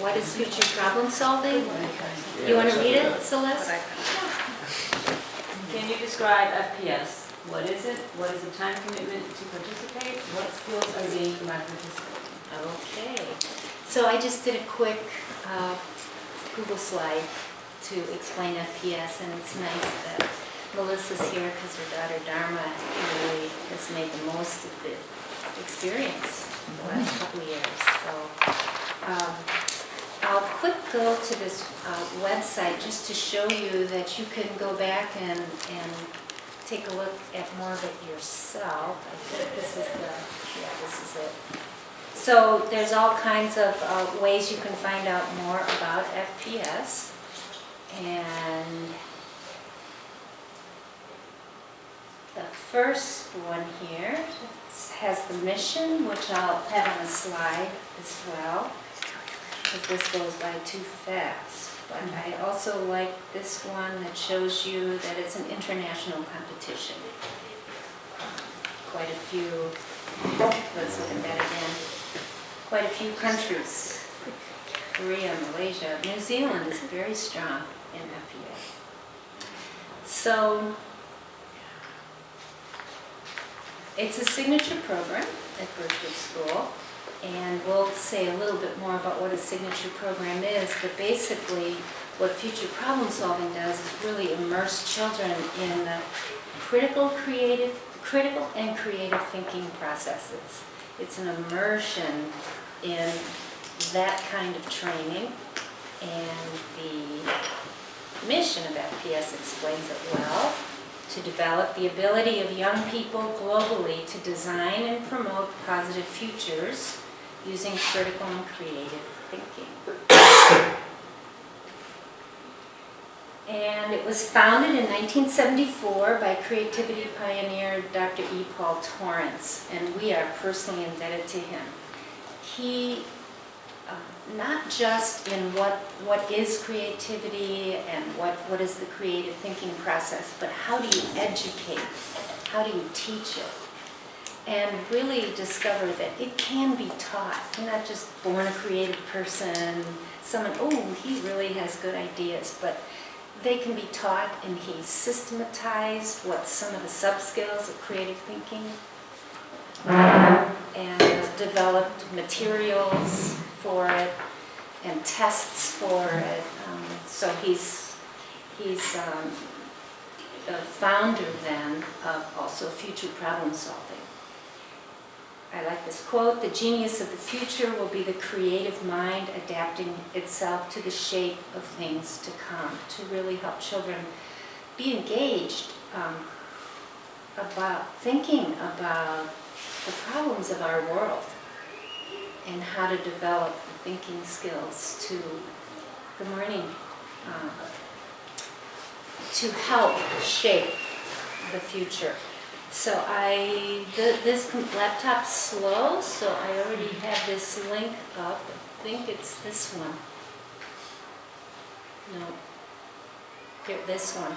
what is future problem solving? You want to read it, Celeste? Can you describe FPS? What is it? What is the time commitment to participate? What skills are gained by participating? Okay. So I just did a quick Google slide to explain FPS, and it's nice that Melissa's here because her daughter Dharma really has made the most of the experience the last couple of years. So I'll quick go to this website just to show you that you can go back and take a look at more of it yourself. I think this is this is it. So there's all kinds of ways you can find out more about FPS. And the first one here has the mission, which I'll have on a slide as well, because this goes by too fast. But I also like this one that shows you that it's an international competition. Quite a few, let's look at that again, quite a few countries. Korea, Malaysia, New Zealand is very strong in FPS. So it's a signature program at Birchwood School, and we'll say a little bit more about what a signature program is, but basically what future problem solving does is really immerse children in the critical and creative thinking processes. It's an immersion in that kind of training, and the mission of FPS explains it well: to develop the ability of young people globally to design and promote positive futures using critical and creative thinking. And it was founded in 1974 by creativity pioneer Dr. E. Paul Torrance, and we are personally indebted to him. He, not just in what is creativity and what is the creative thinking process, but how do you educate, how do you teach it, and really discover that it can be taught. You're not just born a creative person, someone, oh, he really has good ideas, but they can be taught, and he systematized what some of the sub-skills of creative thinking, and has developed materials for it and tests for it. So he's the founder then of also future problem solving. I like this quote: "The genius of the future will be the creative mind adapting itself to the shape of things to come," to really help children be engaged about thinking about the problems of our world and how to develop the thinking skills to, good morning, to help shape the future. So this laptop's slow, so I already have this link up. I think it's this one. No, here, this one.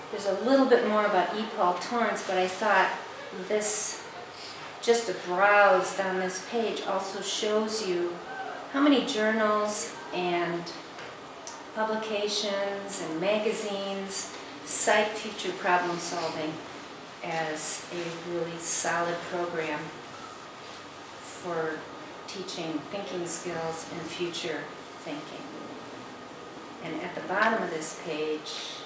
There's a little bit more about E. Paul Torrance, but I thought this, just to browse down this page, also shows you how many journals and publications and magazines cite future problem solving as a really solid program for teaching thinking skills and future thinking. And at the bottom of this page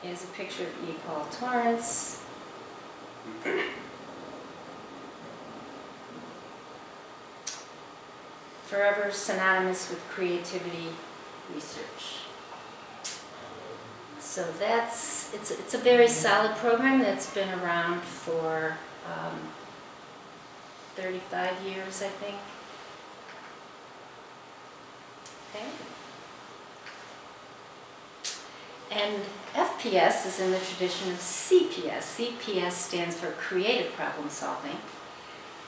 is a picture of E. Paul Torrance. Forever synonymous with creativity research. So it's a very solid program that's been around for 35 years, I think. Okay. And FPS is in the tradition of CPS. CPS stands for creative problem solving.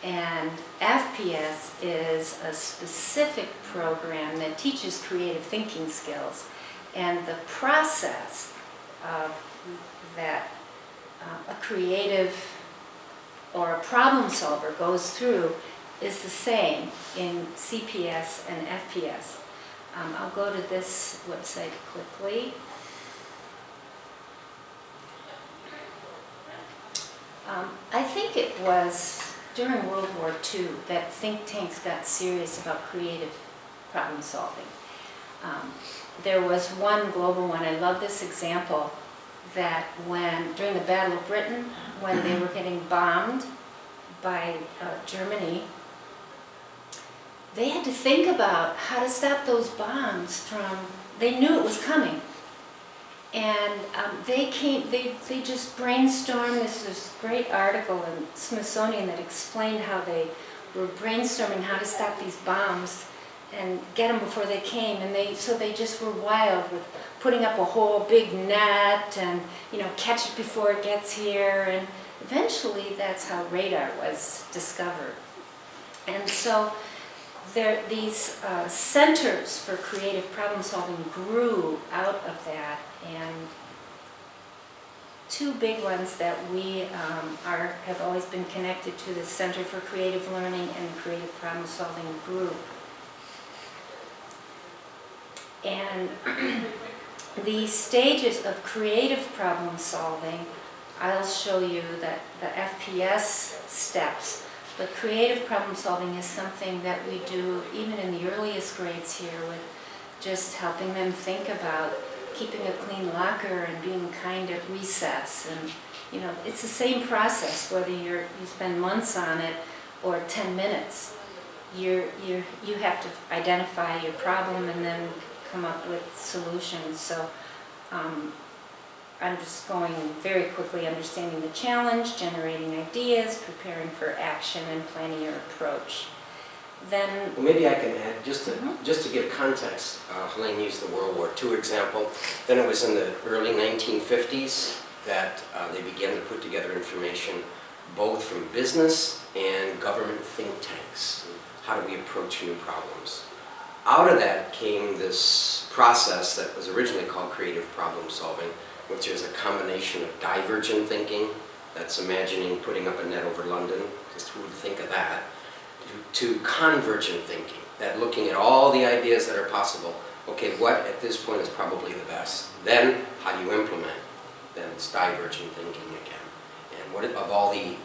And FPS is a specific program that teaches creative thinking skills. And the process of that, a creative or a problem solver goes through is the same in CPS and FPS. I'll go to this website quickly. I think it was during World War II that think tanks got serious about creative problem solving. There was one global one, I love this example, that during the Battle of Britain, when they were getting bombed by Germany, they had to think about how to stop those bombs from, they knew it was coming. And they just brainstormed. This great article in Smithsonian that explained how they were brainstorming how to stop these bombs and get them before they came. And so they just were wild with putting up a whole big net and, catch it before it gets here. And eventually that's how radar was discovered. And so these centers for creative problem solving grew out of that, and two big ones that we have always been connected to, the Center for Creative Learning and the Creative Problem Solving Group. And the stages of creative problem solving, I'll show you that the FPS steps. But creative problem solving is something that we do even in the earliest grades here, with just helping them think about keeping a clean locker and being kind at recess. And it's the same process whether you spend months on it or 10 minutes. You have to identify your problem and then come up with solutions. So I'm just going very quickly, understanding the challenge, generating ideas, preparing for action, and planning your approach. Then, well, maybe I can add, just to give context, Helene used the World War II example. Then it was in the early 1950s that they began to put together information both from business and government think tanks. How do we approach new problems? Out of that came this process that was originally called creative problem solving, which is a combination of divergent thinking, that's imagining putting up a net over London, just who would think of that, to convergent thinking, that looking at all the ideas that are possible, okay, what at this point is probably the best? Then, how do you implement? Then it's divergent thinking again. And what of all the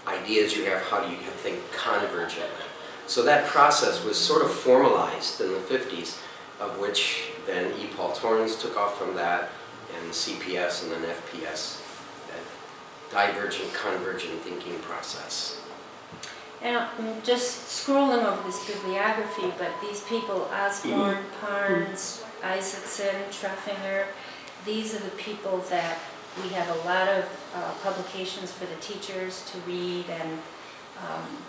ideas you have, how do you think convergently? So that process was sort of formalized in the 50s, of which then E. Paul Torrance took off from that, and CPS and then FPS, that divergent, convergent thinking process. and I'm just scrolling over this bibliography, but these people, Osborne, Parnes, Isaacson, Treffinger, these are the people that we have a lot of publications for the teachers to read, and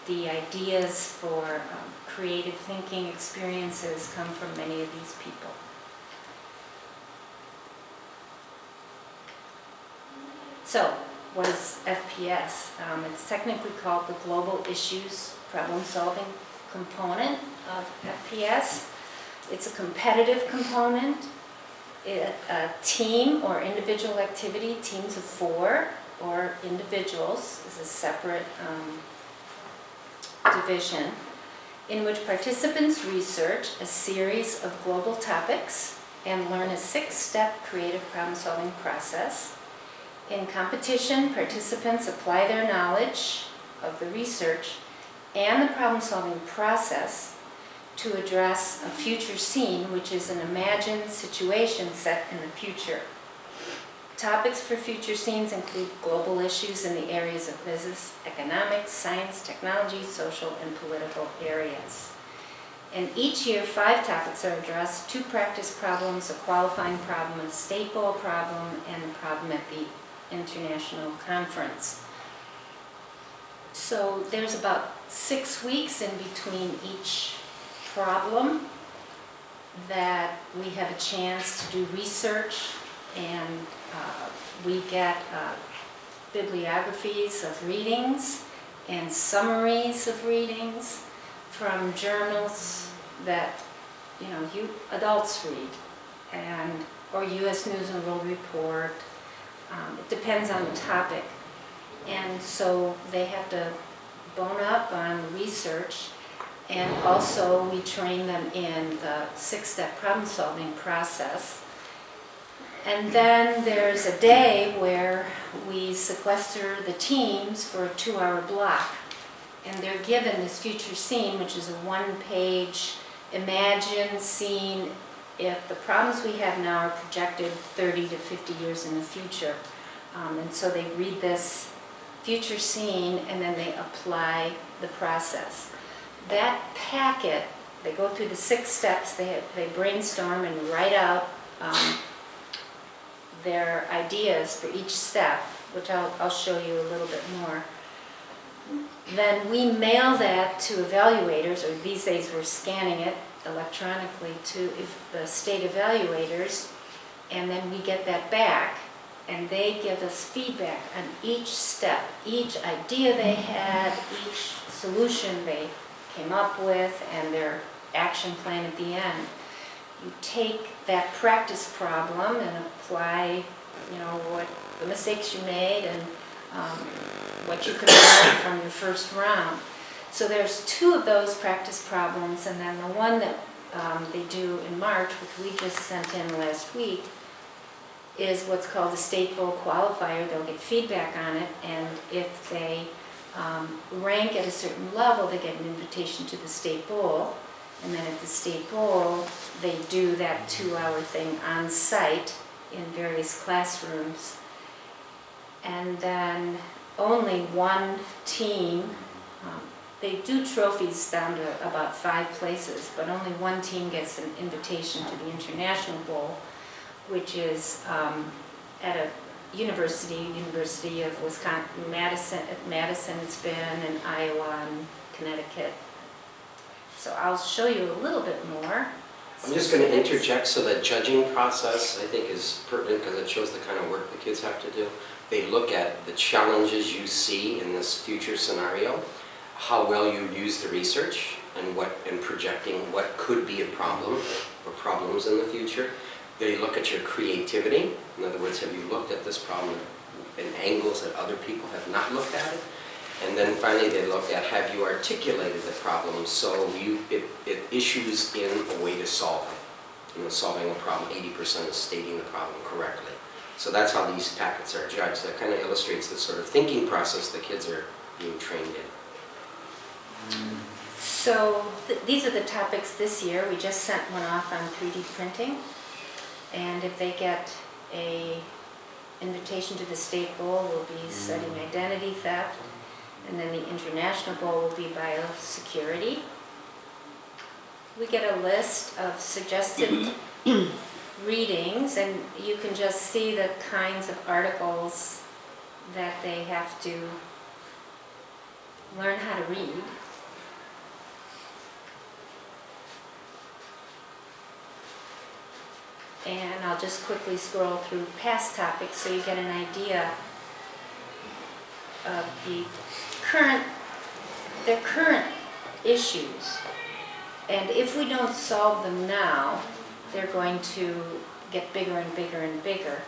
the ideas for creative thinking experiences come from many of these people. So, what is FPS? It's technically called the Global Issues Problem Solving component of FPS. It's a competitive component. A team or individual activity, teams of 4 or individuals, is a separate division in which participants research a series of global topics and learn a 6-step creative problem-solving process. In competition, participants apply their knowledge of the research and the problem-solving process to address a future scene, which is an imagined situation set in the future. Topics for future scenes include global issues in the areas of business, economics, science, technology, social, and political areas. And each year, 5 topics are addressed: 2 practice problems, a qualifying problem, a state goal problem, and a problem at the international conference. So there's about 6 weeks in between each problem that we have a chance to do research, and we get bibliographies of readings and summaries of readings from journals that you adults read, or U.S. News and World Report. It depends on the topic. And so they have to bone up on research, and also we train them in the 6-step problem-solving process. And then there's a day where we sequester the teams for a 2-hour block. And they're given this future scene, which is a 1-page imagine scene if the problems we have now are projected 30 to 50 years in the future. And so they read this future scene and then they apply the process. That packet, they go through the 6 steps, they brainstorm and write out their ideas for each step, which I'll show you a little bit more. Then we mail that to evaluators, or these days we're scanning it electronically to the state evaluators, and then we get that back, and they give us feedback on each step, each idea they had, each solution they came up with, and their action plan at the end. You take that practice problem and apply, what the mistakes you made and what you could learn from your first round. So there's 2 of those practice problems, and then the one that they do in March, which we just sent in last week, is what's called a state bowl qualifier. They'll get feedback on it, and if they rank at a certain level, they get an invitation to the state bowl. And then at the state bowl, they do that 2-hour thing on site in various classrooms. And then only one team, they do trophies down to about 5 places, but only one team gets an invitation to the International Bowl, which is at a University of Wisconsin, Madison it's been, in Iowa and Connecticut. So I'll show you a little bit more. I'm just going to interject, so the judging process, I think, is pertinent because it shows the kind of work the kids have to do. They look at the challenges you see in this future scenario, how well you use the research, and projecting what could be a problem or problems in the future. They look at your creativity. In other words, have you looked at this problem in angles that other people have not looked at it? And then finally they look at, have you articulated the problem so it issues in a way to solve it. Solving a problem, 80% is stating the problem correctly. So that's how these packets are judged. That kind of illustrates the sort of thinking process the kids are being trained in. So these are the topics this year. We just sent one off on 3D printing. And if they get a invitation to the state bowl, we'll be studying identity theft. And then the International Bowl will be biosecurity. We get a list of suggested readings, and you can just see the kinds of articles that they have to learn how to read. And I'll just quickly scroll through past topics so you get an idea of their current issues. And if we don't solve them now, they're going to get bigger and bigger and bigger.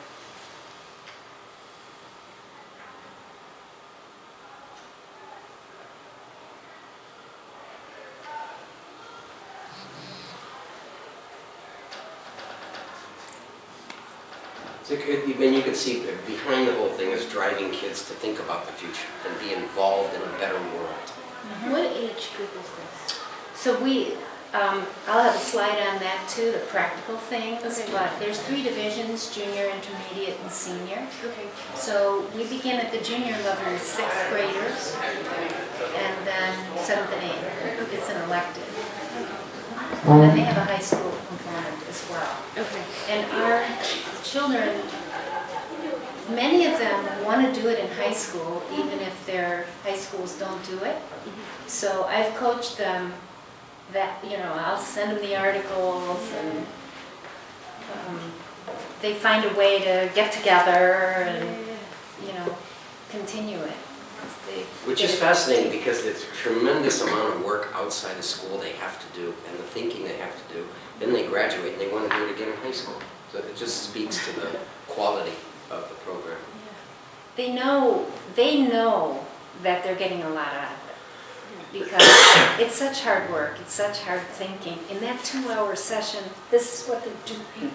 Then you can see behind the whole thing is driving kids to think about the future and be involved in a better world. What age group is this? So I'll have a slide on that too, the practical things, Okay. but there's 3 divisions, junior, intermediate, and senior. Okay. So we begin at the junior level with 6th graders, and then 7th and 8th. It's an elective. And then they have a high school component as well. Okay. And our children, many of them want to do it in high school, even if their high schools don't do it. So I've coached them that, I'll send them the articles, and they find a way to get together and, continue it. Which is fascinating because there's a tremendous amount of work outside of school they have to do and the thinking they have to do. Then they graduate and they want to do it again in high school. So it just speaks to the quality of the program. they know that they're getting a lot out of it. Because it's such hard work, it's such hard thinking. In that 2-hour session, this is what they're doing.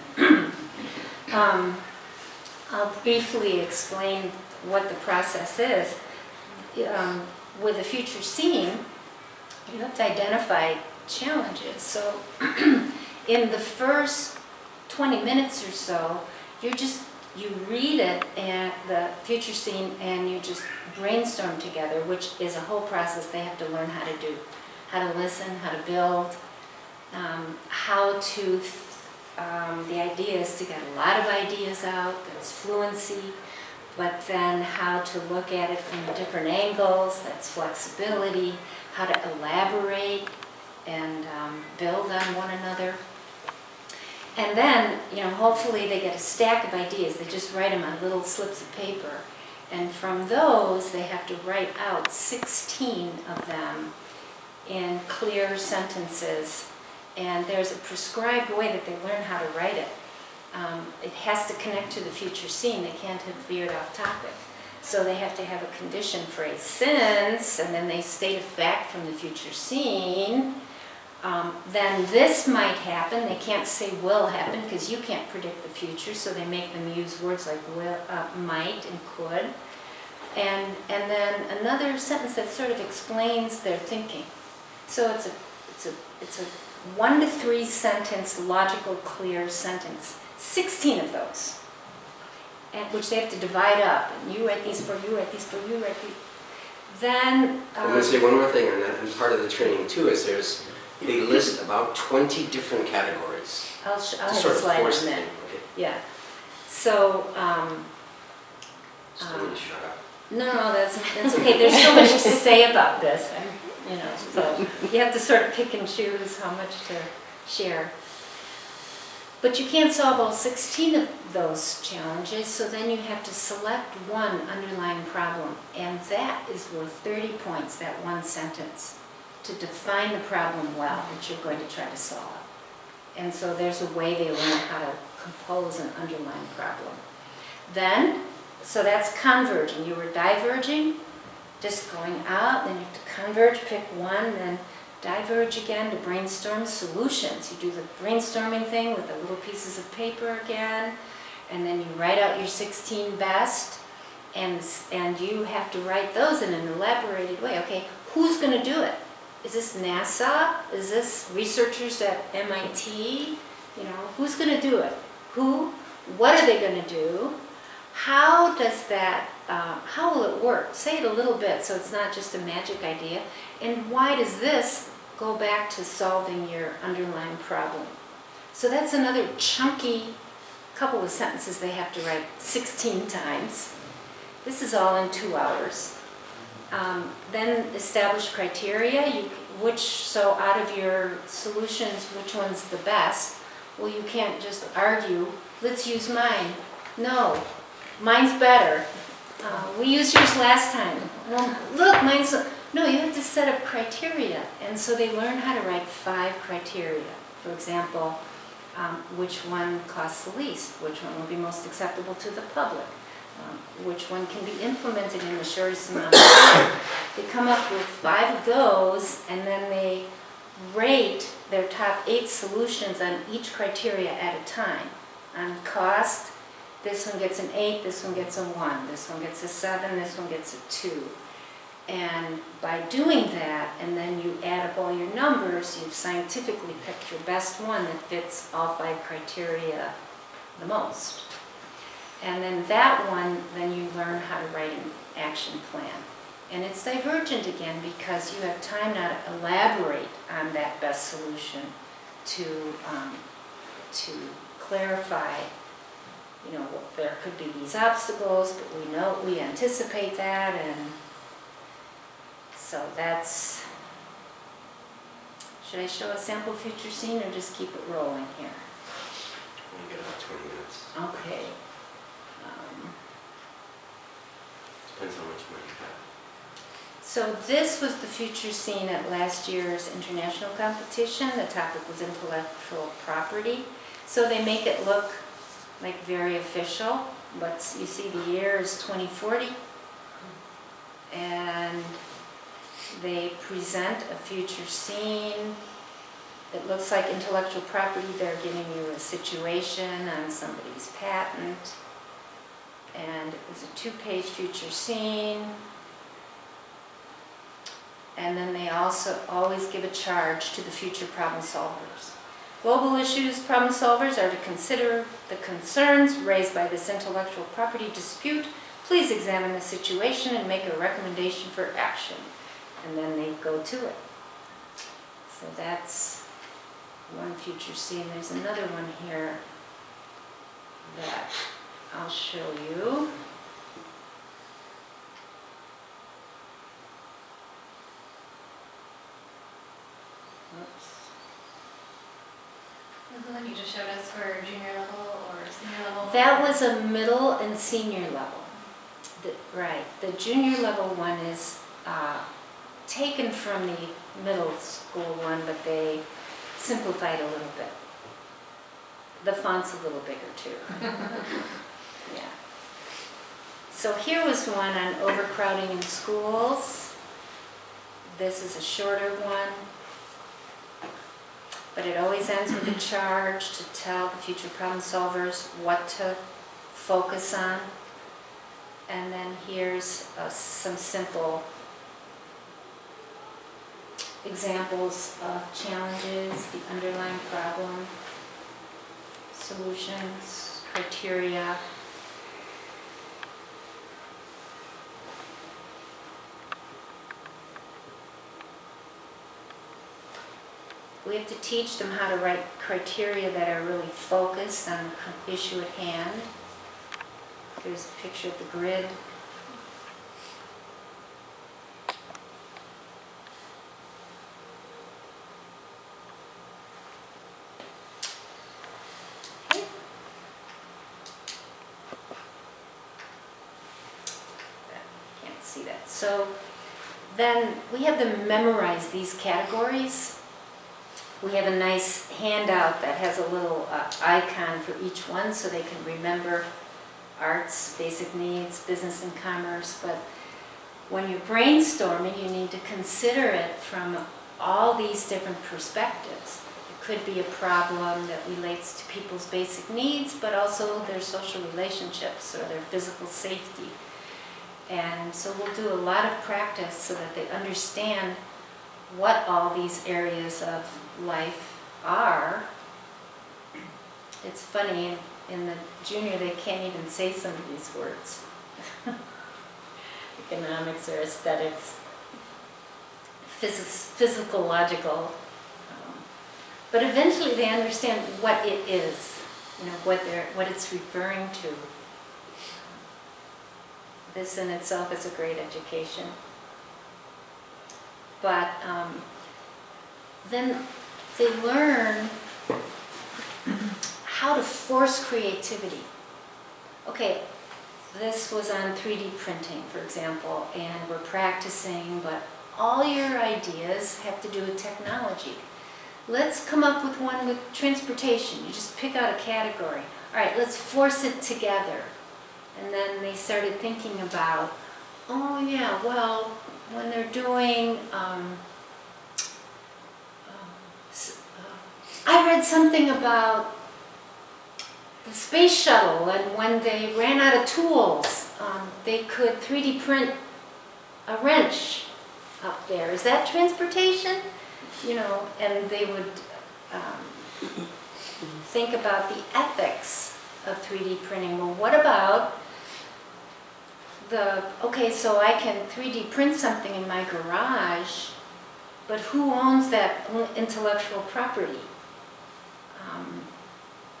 I'll briefly explain what the process is. With a future scene, you have to identify challenges. So in the first 20 minutes or so, you read it and the future scene and you just brainstorm together, which is a whole process they have to learn how to do. How to listen, how to build, the idea is to get a lot of ideas out, that's fluency, but then how to look at it from different angles, that's flexibility, how to elaborate and build on one another. And then, hopefully they get a stack of ideas. They just write them on little slips of paper. And from those, they have to write out 16 of them in clear sentences. And there's a prescribed way that they learn how to write it. It has to connect to the future scene. They can't have veered off topic. So they have to have a condition phrase, since, and then they state a fact from the future scene. Then this might happen. They can't say will happen because you can't predict the future, so they make them use words like will, might and could. And then another sentence that sort of explains their thinking. So it's a 1 to 3 sentence, logical, clear sentence. 16 of those, and which they have to divide up. And you write these for, you write these for, you write these. Then I'm going to say one more thing on that, and part of the training too is they list about 20 different categories. I'll have a sort of slide force on that. thing. Okay. Yeah. So. Still need to shut up. No, that's okay. There's so much to say about this, so you have to sort of pick and choose how much to share. But you can't solve all 16 of those challenges, so then you have to select one underlying problem, and that is worth 30 points, that one sentence, to define the problem well that you're going to try to solve. And so there's a way they learn how to compose an underlying problem. Then, so that's converging. You were diverging, just going out, then you have to converge, pick one, then diverge again to brainstorm solutions. You do the brainstorming thing with the little pieces of paper again, and then you write out your 16 best, and you have to write those in an elaborated way. Okay, who's going to do it? Is this NASA? Is this researchers at MIT? Who's going to do it? Who? What are they going to do? How does that, how will it work? Say it a little bit so it's not just a magic idea. And why does this go back to solving your underlying problem? So that's another chunky couple of sentences they have to write 16 times. This is all in 2 hours. Then establish criteria, so out of your solutions, which one's the best? Well, you can't just argue, let's use mine. No, mine's better. We used yours last time. Well, look, mine's... No, you have to set up criteria. And so they learn how to write 5 criteria. For example, which one costs the least? Which one will be most acceptable to the public? Which one can be implemented in the shortest amount of time? They come up with 5 of those, and then they rate their top 8 solutions on each criteria at a time. On cost, this one gets an 8, this one gets a 1, this one gets a 7, this one gets a 2. And by doing that, and then you add up all your numbers, you've scientifically picked your best one that fits all 5 criteria the most. And then that one, then you learn how to write an action plan. And it's divergent again because you have time now to elaborate on that best solution to clarify, there could be these obstacles, but we anticipate that, and so that's, should I show a sample future scene or just keep it rolling here? We get about 20 minutes. Okay. Depends how much money you have. So this was the future scene at last year's international competition. The topic was intellectual property. So they make it look like very official, but you see the year is 2040. And they present a future scene. It looks like intellectual property. They're giving you a situation on somebody's patent. And it was a 2-page future scene. And then they also always give a charge to the future problem solvers. Global issues problem solvers are to consider the concerns raised by this intellectual property dispute. Please examine the situation and make a recommendation for action. And then they go to it. So that's one future scene. There's another one here that I'll show you. Oops. The one you just showed us for junior level or senior level? That was a middle and senior level. Right. The junior level one is taken from the middle school one, but they simplified a little bit. The font's a little bigger too. Yeah. So here was one on overcrowding in schools. This is a shorter one. But it always ends with a charge to tell the future problem solvers what to focus on. And then here's some simple examples of challenges, the underlying problem, solutions, criteria. We have to teach them how to write criteria that are really focused on the issue at hand. Here's a picture of the grid. Can't see that. So then we have them memorize these categories. We have a nice handout that has a little icon for each one so they can remember arts, basic needs, business and commerce. But when you're brainstorming, you need to consider it from all these different perspectives. It could be a problem that relates to people's basic needs, but also their social relationships or their physical safety. And so we'll do a lot of practice so that they understand what all these areas of life are. It's funny, in the junior they can't even say some of these words. Economics or aesthetics, physical, logical. But eventually they understand what it is, you know, what it's referring to. This in itself is a great education. But then they learn how to force creativity. Okay, this was on 3D printing, for example, and we're practicing, but all your ideas have to do with technology. Let's come up with one with transportation. You just pick out a category. All right, let's force it together. And then they started thinking about, oh yeah, well, when they're doing, I read something about the space shuttle, and when they ran out of tools, they could 3D print a wrench up there. Is that transportation? You know, and they would think about the ethics of 3D printing. Well, what about okay, so I can 3D print something in my garage, but who owns that intellectual property?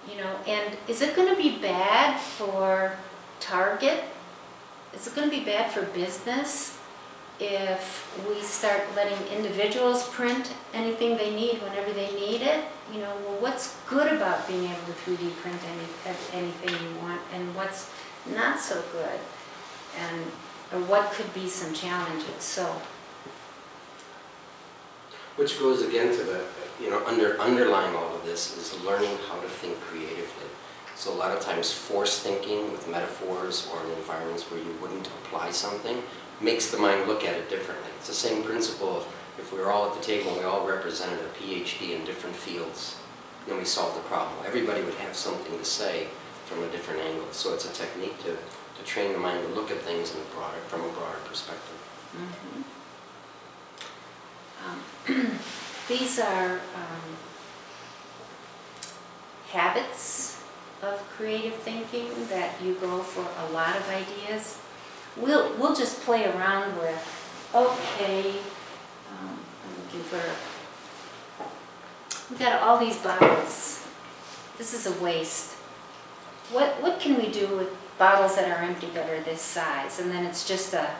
You know, and is it going to be bad for Target? Is it going to be bad for business if we start letting individuals print anything they need whenever they need it? You know, well, what's good about being able to 3D print anything you want, and what's not so good? And or what could be some challenges. So, which goes again to the, you know, underlying all of this is learning how to think creatively. So a lot of times force thinking with metaphors or in environments where you wouldn't apply something makes the mind look at it differently. It's the same principle of if we were all at the table and we all represented a PhD in different fields, then we solved the problem. Everybody would have something to say from a different angle. So it's a technique to train the mind to look at things in from a broader perspective. These are habits of creative thinking that you go for a lot of ideas. We'll just play around with, okay, I'm looking for, we've got all these bottles. This is a waste. What can we do with bottles that are empty that are this size? And then it's just a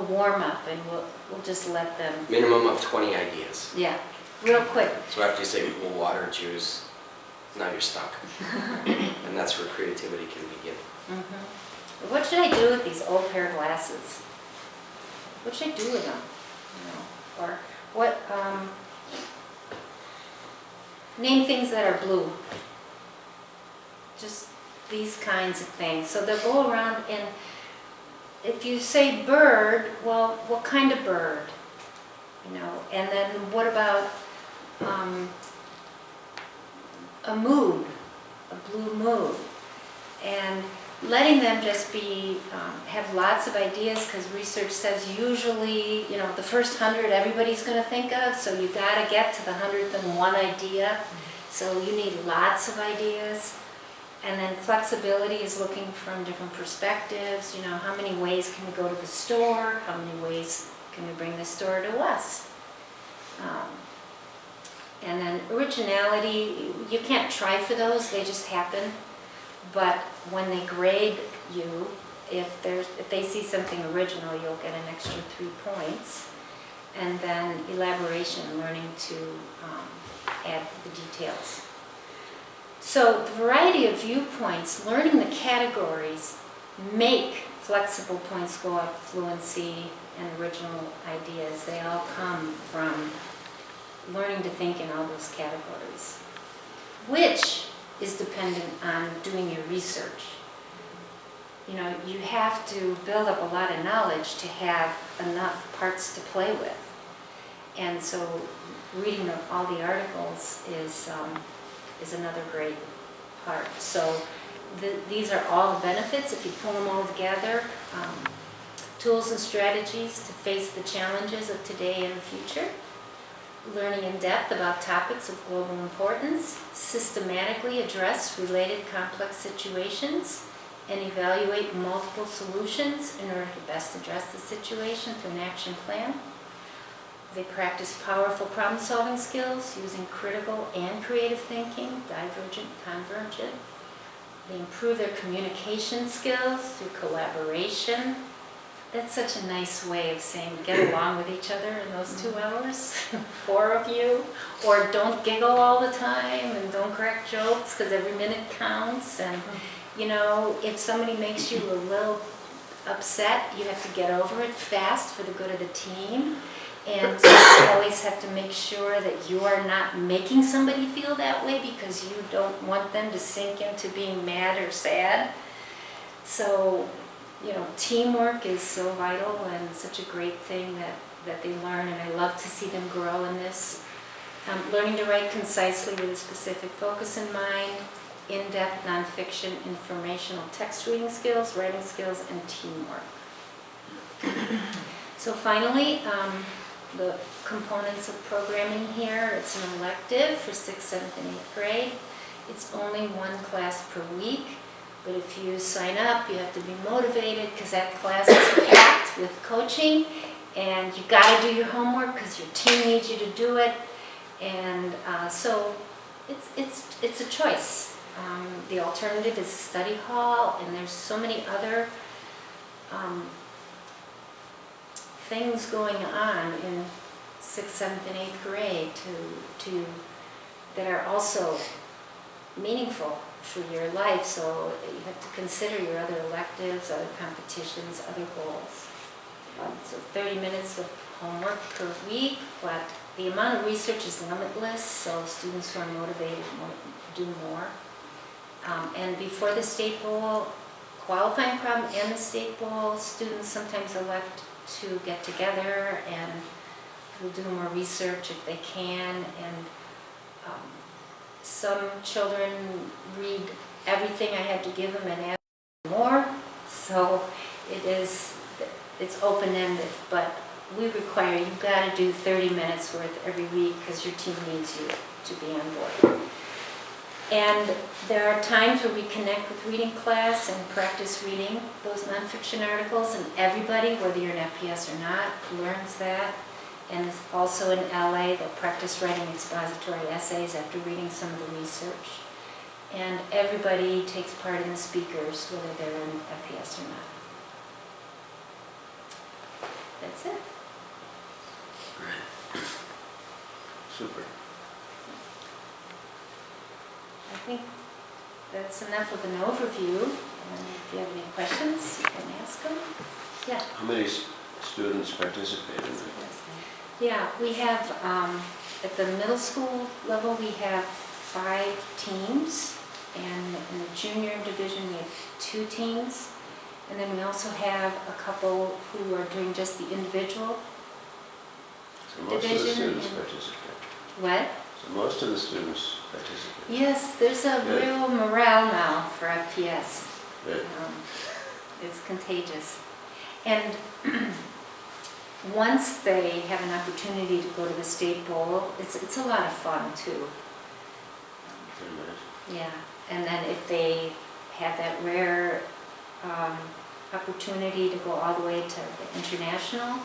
warm-up, and we'll just let them... Minimum of 20 ideas. Yeah, real quick. So after you say, well, water, juice, now you're stuck. And that's where creativity can begin. What should I do with these old pair of glasses? What should I do with them? You know, or what, name things that are blue. Just these kinds of things. So they'll go around, and if you say bird, well, what kind of bird? You know, and then what about a mood, a blue mood? And letting them just be, have lots of ideas, because research says usually, you know, the first 100 everybody's going to think of, so you got to get to the 101 idea. So you need lots of ideas. And then flexibility is looking from different perspectives. You know, how many ways can we go to the store? How many ways can we bring the store to us? And then originality, you can't try for those, they just happen. But when they grade you, if they see something original, you'll get an extra 3 points. And then elaboration, learning to add the details. So the variety of viewpoints, learning the categories, make flexible points go up, fluency and original ideas. They all come from learning to think in all those categories, which is dependent on doing your research. You know, you have to build up a lot of knowledge to have enough parts to play with. And so reading all the articles is another great part. So these are all the benefits if you pull them all together. Tools and strategies to face the challenges of today and the future. Learning in depth about topics of global importance. Systematically address related complex situations and evaluate multiple solutions in order to best address the situation through an action plan. They practice powerful problem-solving skills using critical and creative thinking, divergent, convergent. They improve their communication skills through collaboration. That's such a nice way of saying get along with each other in those 2 hours, 4 of you. Or don't giggle all the time and don't crack jokes, because every minute counts. And you know, if somebody makes you a little upset, you have to get over it fast for the good of the team. And so you always have to make sure that you are not making somebody feel that way because you don't want them to sink into being mad or sad. So, you know, teamwork is so vital and such a great thing that they learn, and I love to see them grow in this. Learning to write concisely with a specific focus in mind, in-depth nonfiction, informational text reading skills, writing skills, and teamwork. So finally, the components of programming here, it's an elective for 6th, 7th, and 8th grade. It's only 1 class per week, but if you sign up, you have to be motivated because that class is packed with coaching, and you got to do your homework because your team needs you to do it, and so it's a choice. The alternative is study hall, and there's so many other things going on in 6th, 7th, and 8th grade that are also meaningful for your life. So you have to consider your other electives, other competitions, other goals. So 30 minutes of homework per week, but the amount of research is limitless, so students who are motivated will do more. And before the state bowl, qualifying problem and the state bowl, students sometimes elect to get together and will do more research if they can. And some children read everything I have to give them and ask more. So it's open-ended, but we require, you've got to do 30 minutes worth every week because your team needs you to be on board. And there are times where we connect with reading class and practice reading those nonfiction articles, and everybody, whether you're an FPS or not, learns that. And also in LA, they'll practice writing expository essays after reading some of the research. And everybody takes part in the speakers, whether they're in FPS or not. That's it. Great. Super. I think that's enough of an overview. And if you have any questions, you can ask them. Yeah. How many students participate in it? Yeah, we have, at the middle school level, we have 5 teams. And in the junior division, we have 2 teams. And then we also have a couple who are doing just the individual. So most of the Division students and- participate. What? So most of the students participate. Yes, there's a Good. real morale now for FPS. Good. It's contagious. And once they have an opportunity to go to the state bowl, it's a lot of fun too. Can imagine. Yeah, and then if they have that rare opportunity to go all the way to the international,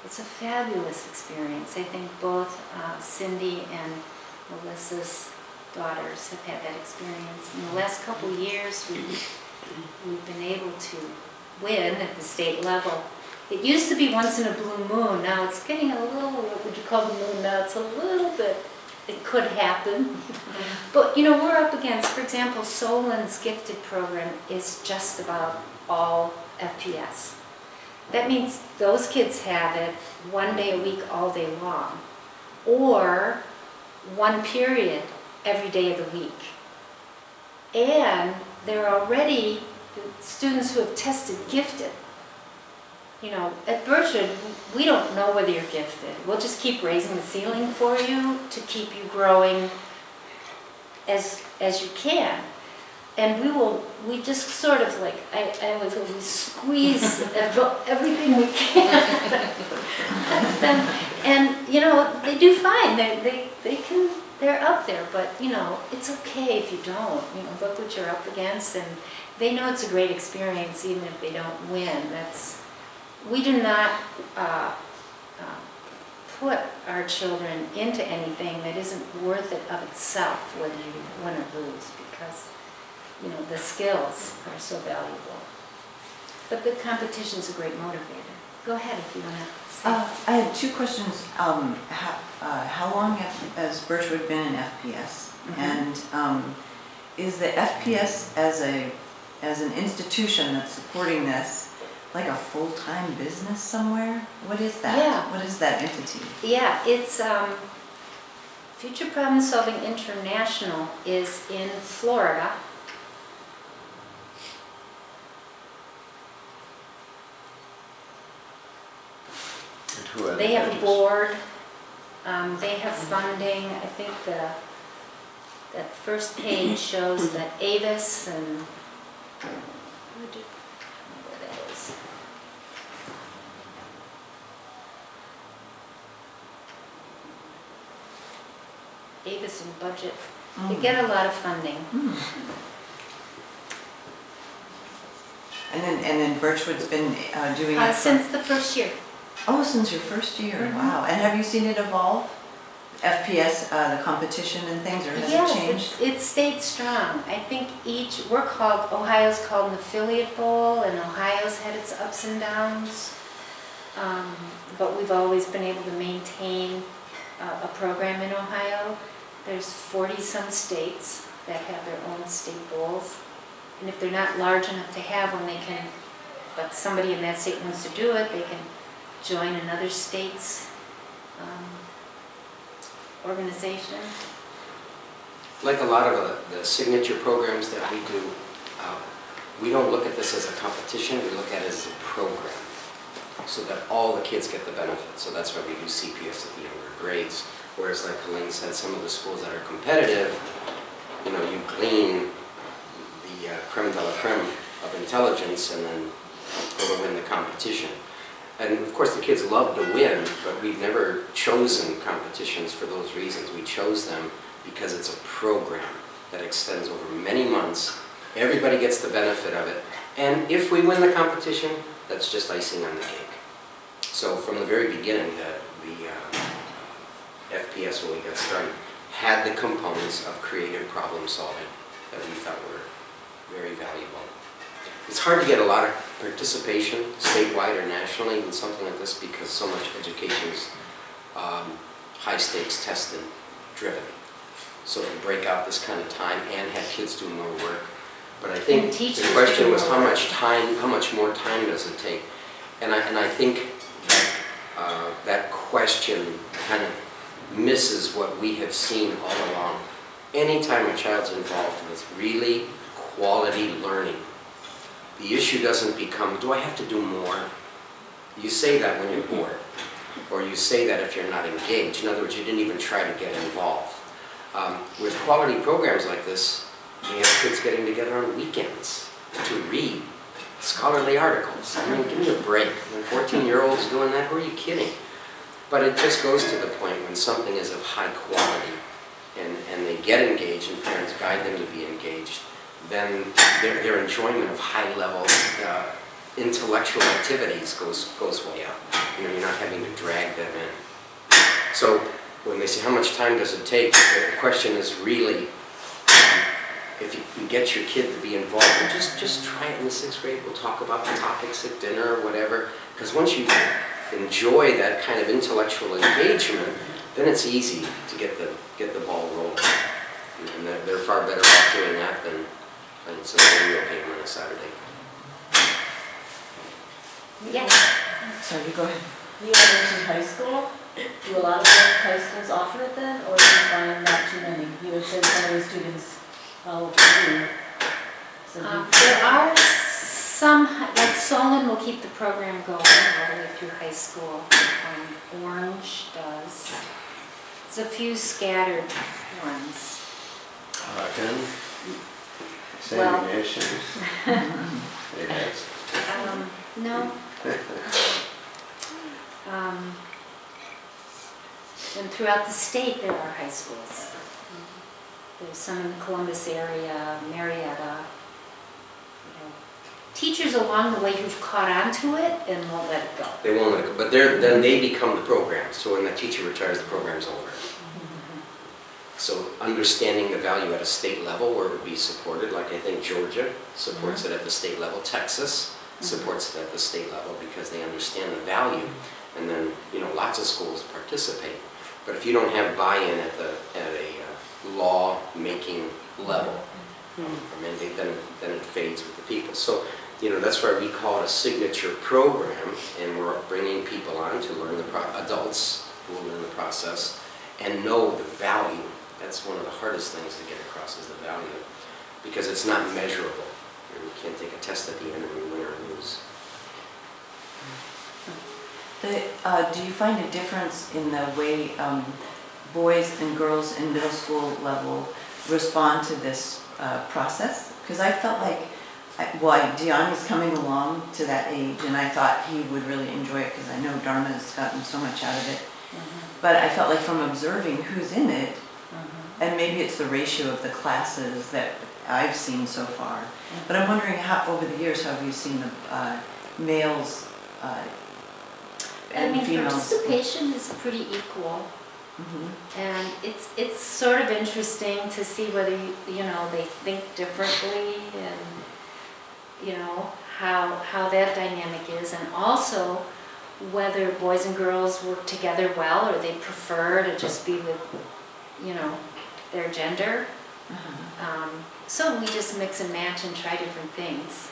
it's a fabulous experience. I think both Cindy and Melissa's daughters have had that experience. In the last couple of years, we've been able to win at the state level. It used to be once in a blue moon. Now it's getting a little, what would you call the moon now? It's a little bit, it could happen. But, you know, we're up against, for example, Solon's gifted program is just about all FPS. That means those kids have it 1 day a week, all day long, or 1 period every day of the week. And there are already students who have tested gifted. You know, at Birchwood, we don't know whether you're gifted. We'll just keep raising the ceiling for you to keep you growing as you can. And we just sort of like, we squeeze everything we can. And, you know, they do fine. They're up there, but, you know, it's okay if you don't. You know, look what you're up against, and they know it's a great experience even if they don't win. We do not put our children into anything that isn't worth it of itself, whether you win or lose, because, you know, the skills are so valuable. But the competition's a great motivator. Go ahead if you want to say. I had 2 questions. How long has Birchwood been in FPS? Mhm. And is the FPS as an institution that's supporting this like a full-time business somewhere? What is that? Yeah. What is that entity? Yeah, it's Future Problem Solving International is in Florida. And who are the They have a judges? board, they have funding. I think that first page shows that Avis and, where that is. Avis and Budget, they get a lot of funding. And then Birchwood's been doing it Since the first year. since your first year. Mhm. Wow. And have you seen it evolve? FPS, the competition and things, or has it changed? Yes, it stayed strong. I think Ohio's called an affiliate bowl, and Ohio's had its ups and downs. But we've always been able to maintain a program in Ohio. There's 40-some states that have their own state bowls. And if they're not large enough to have one, but somebody in that state wants to do it, they can join another state's organization. like a lot of the signature programs that we do, we don't look at this as a competition, we look at it as a program, so that all the kids get the benefit. So that's why we do CPS at the younger grades. Whereas, like Helene said, some of the schools that are competitive, you know, you glean the creme de la creme of intelligence and then go to win the competition. And of course the kids love to win, but we've never chosen competitions for those reasons. We chose them because it's a program that extends over many months. Everybody gets the benefit of it. And if we win the competition, that's just icing on the cake. So from the very beginning, the FPS, when we got started, had the components of creative problem solving that we thought were very valuable. It's hard to get a lot of participation statewide or nationally in something like this because so much education is high stakes tested driven. So to break out this kind of time and have kids do more work. But I think the question was how much more time does it take? And I think that question kind of misses what we have seen all along. Anytime a child's involved with really quality learning, the issue doesn't become, do I have to do more? You say that when you're bored, or you say that if you're not engaged. In other words, you didn't even try to get involved. With quality programs like this, we have kids getting together on weekends to read scholarly articles. I mean, give me a break. When 14-year-olds doing that, who are you kidding? But it just goes to the point when something is of high quality and they get engaged and parents guide them to be engaged, then their enjoyment of high-level intellectual activities goes way up. You know, you're not having to drag them in. So when they say how much time does it take, the question is really, if you can get your kid to be involved, just try it in the 6th grade. We'll talk about the topics at dinner or whatever. Because once you enjoy that kind of intellectual engagement, then it's easy to get the ball rolling. And they're far better off doing that than playing some video game on a Saturday. Yeah. Sorry, you go ahead. You mentioned high school. Do a lot of high schools offer it then, or do you find not too many? You would say some of the students follow through. So There are some, like Solon will keep the program going all the way through high school. Orange does. There's a few scattered ones. Hawken, Well- Signature. Yes. No. And throughout the state there are high schools. There's some in the Columbus area, Marietta. You know, teachers along the way who've caught on to it and won't let it go. They won't let it go, but then they become the program. So when that teacher retires, the program's over. So understanding the value at a state level where it would be supported, like I think Georgia supports it at the state level, Texas supports it at the state level because they understand the value. And then, you know, lots of schools participate. But if you don't have buy-in at a law-making level, or mandate, then it fades with the people. So, you know, that's why we call it a signature program, and we're bringing people on to learn adults who will learn the process and know the value. That's one of the hardest things to get across is the value, because it's not measurable. You can't take a test at the end and you win or lose. Do you find a difference in the way boys and girls in middle school level respond to this process? Because I felt like, Dion coming along to that age, and I thought he would really enjoy it because I know Dharma's gotten so much out of it. But I felt like from observing who's in it, and maybe it's the ratio of the classes that I've seen so far, but I'm wondering how, over the years, how have you seen the males and females? Participation is pretty equal. And it's sort of interesting to see whether they think differently, and how that dynamic is, and also whether boys and girls work together well, or they prefer to just be with their gender. So we just mix and match and try different things,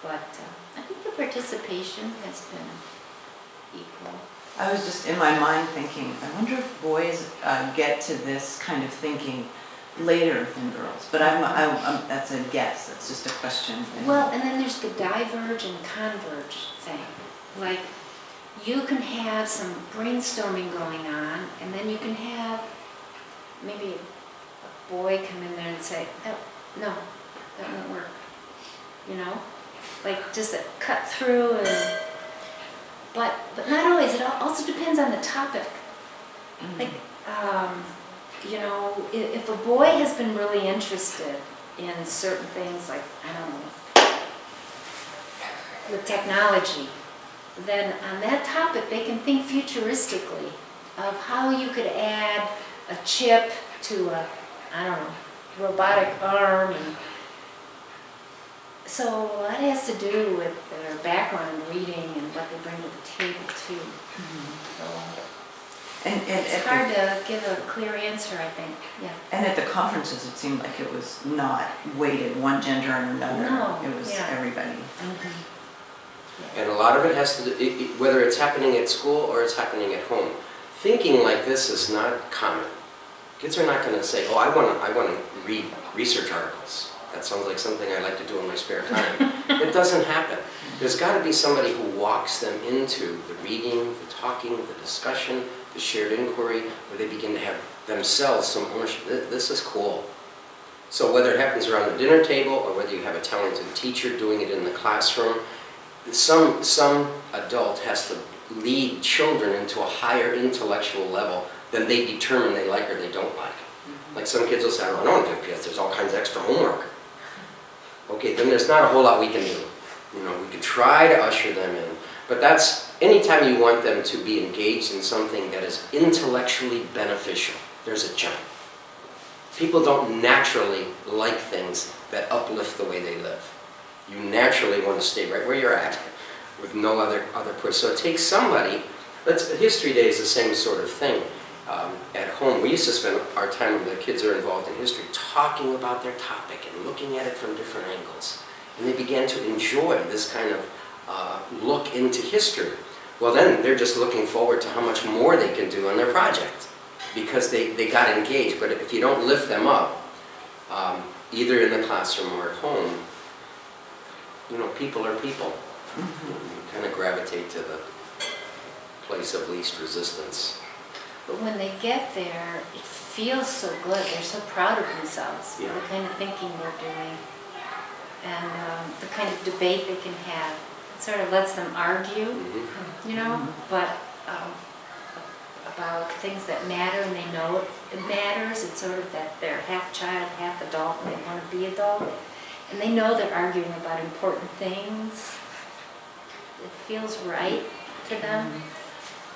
but I think the participation has been equal. I was just in my mind thinking, I wonder if boys get to this kind of thinking later than girls, but that's a guess, that's just a question. Well, and then there's the diverge and converge thing. Like, you can have some brainstorming going on, and then you can have maybe a boy come in there and say, oh, no, that won't work. You know? Like, just a cut through and, but not always, it also depends on the topic. Like, you know, if a boy has been really interested in certain things, like, I don't know, with technology, then on that topic they can think futuristically of how you could add a chip to a, I don't know, robotic arm. And so that has to do with their background in reading and what they bring to the table too. So, it's hard to give a clear answer, I think. Yeah. And at the conferences, it seemed like it was not weighted one gender and another. No, it was everybody. And a lot of it has to do, whether it's happening at school or it's happening at home. Thinking like this is not common. Kids are not going to say, oh, I want to read research articles. That sounds like something I like to do in my spare time. It doesn't happen. There's got to be somebody who walks them into the reading, the talking, the discussion, the shared inquiry, where they begin to have themselves some ownership. This is cool. So whether it happens around the dinner table or whether you have a talented teacher doing it in the classroom, some adult has to lead children into a higher intellectual level than they determine they like or they don't like. Like some kids will say, I don't do PS, there's all kinds of extra homework. Okay, then there's not a whole lot we can do. You know, we could try to usher them in, but that's, anytime you want them to be engaged in something that is intellectually beneficial, there's a jump. People don't naturally like things that uplift the way they live. You naturally want to stay right where you're at with no other push. So it takes somebody, History Day is the same sort of thing. At home, we used to spend our time when the kids are involved in history talking about their topic and looking at it from different angles. And they began to enjoy this kind of look into history. Well, then they're just looking forward to how much more they can do on their project because they got engaged. But if you don't lift them up, either in the classroom or at home, you know, people are people. You kind of gravitate to the place of least resistance. But when they get there, it feels so good. They're so proud of themselves, Yeah. the kind of thinking they're doing, and the kind of debate they can have. It sort of lets them argue, you know, but about things that matter, and they know it matters. It's sort of that they're half child, half adult, and they want to be adult. And they know they're arguing about important things. It feels right to them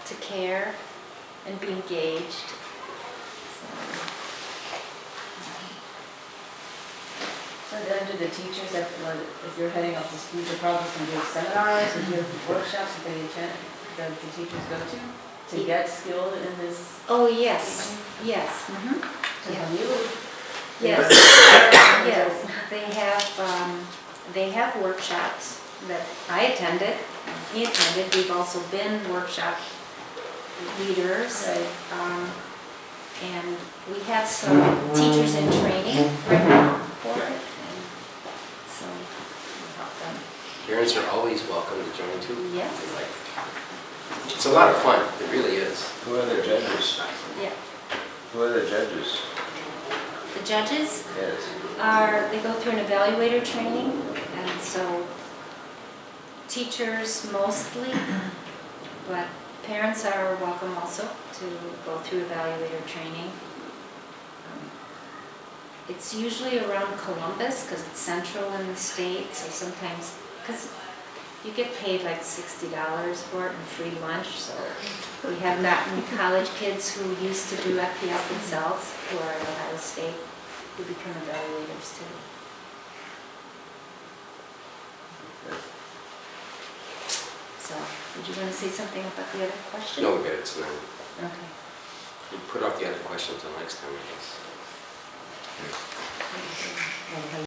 to care and be engaged. So then do the teachers, if you're heading up this future project and do seminars and do workshops that the teachers go to get skilled in this? Oh, yes, yes. To Yeah. you? Yes, yes, they have workshops that I attended, he attended. We've also been workshop leaders. Right. And we have some teachers in training right now for it. And so we help them. Parents are always welcome to join too. Yes. It's a lot of fun, it really is. Who are the judges? Yeah. Who are the judges? The judges Yes. they go through an evaluator training, and so teachers mostly, but parents are welcome also to go through evaluator training. It's usually around Columbus because it's central in the state, so sometimes, because you get paid like $60 for it and free lunch, so we have gotten college kids who used to do FPS themselves, who are at Ohio State, who become evaluators too. So, did you want to say something about the other question? No, good, it's not. Okay. We put off the other question until next time, I guess.